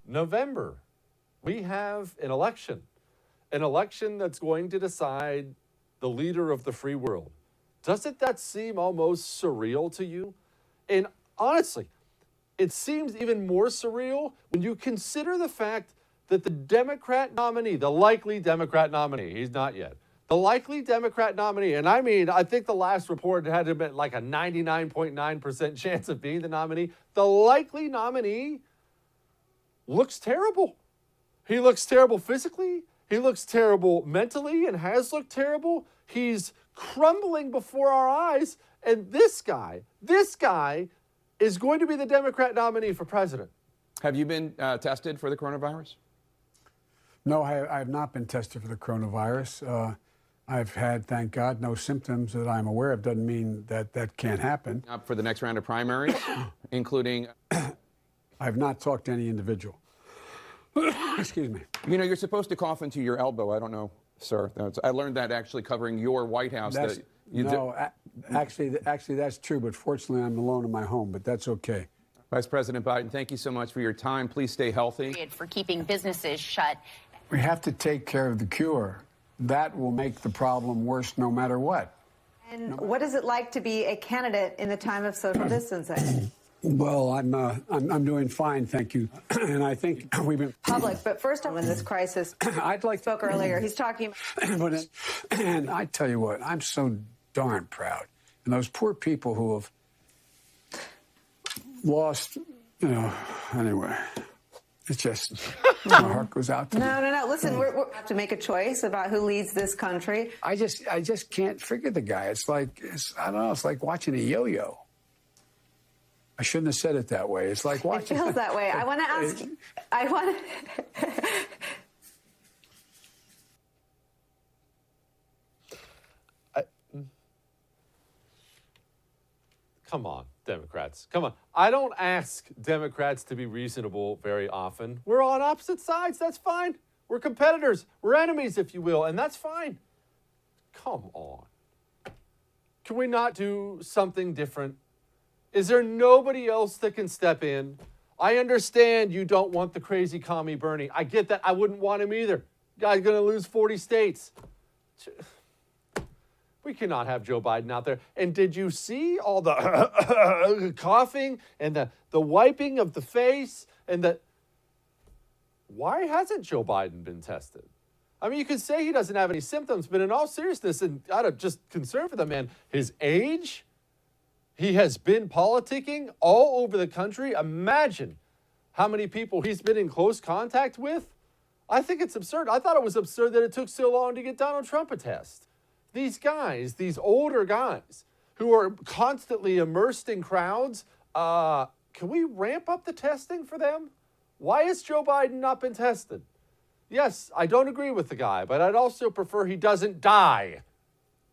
November, we have an election that's going to decide the leader of the free world. Doesn't that seem almost surreal to you? And honestly, it seems even more surreal when you consider the fact that the Democrat nominee, the likely Democrat nominee, he's not yet, the likely Democrat nominee, and I mean, I think the last report had to be like a 99.9% chance of being the nominee. The likely nominee looks terrible. He looks terrible physically. He looks terrible mentally and has looked terrible. He's crumbling before our eyes. And this guy is going to be the Democrat nominee for president. Have you been tested for the coronavirus? No, I have not been tested for the coronavirus. I've had, thank God, no symptoms that I'm aware of. Doesn't mean that that can't happen. Up for the next round of primaries, including... I have not talked to any individual. Excuse me. You know, you're supposed to cough into your elbow. I don't know, sir. I learned that actually covering your White House. Actually, that's true, but fortunately, I'm alone in my home, but that's okay. Vice President Biden, thank you so much for your time. Please stay healthy. For keeping businesses shut. We have to take care of the cure. That will make the problem worse no matter what. And what is it like to be a candidate in the time of social distancing? Well, I'm doing fine, thank you. And I think we've been public. But first, when this crisis, I'd like spoke earlier. He's talking. And I tell you what, I'm so darn proud. And those poor people who have lost, anyway. It's just, my heart goes out to them. No. Listen, we have to make a choice about who leads this country. I just can't figure the guy. It's like watching a yo-yo. I shouldn't have said it that way. It's like watching. It feels that way. I want to ask. Come on, Democrats. Come on. I don't ask Democrats to be reasonable very often. We're on opposite sides. That's fine. We're competitors. We're enemies, if you will, and that's fine. Come on. Can we not do something different? Is there nobody else that can step in? I understand you don't want the crazy commie Bernie. I get that. I wouldn't want him either. Guy's going to lose 40 states. We cannot have Joe Biden out there. And did you see all the coughing and the wiping of the face and the... Why hasn't Joe Biden been tested? I mean, you could say he doesn't have any symptoms, but in all seriousness, and out of just concern for the man, his age, he has been politicking all over the country. Imagine how many people he's been in close contact with. I think it's absurd. I thought it was absurd that it took so long to get Donald Trump a test. These guys, these older guys who are constantly immersed in crowds, can we ramp up the testing for them? Why has Joe Biden not been tested? Yes, I don't agree with the guy, but I'd also prefer he doesn't die.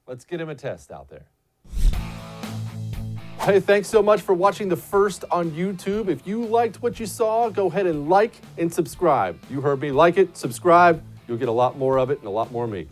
Let's get him a test out there. Hey, thanks so much for watching The First on YouTube. If you liked what you saw, go ahead and like and subscribe. You heard me. Like it, subscribe. You'll get a lot more of it and a lot more of me.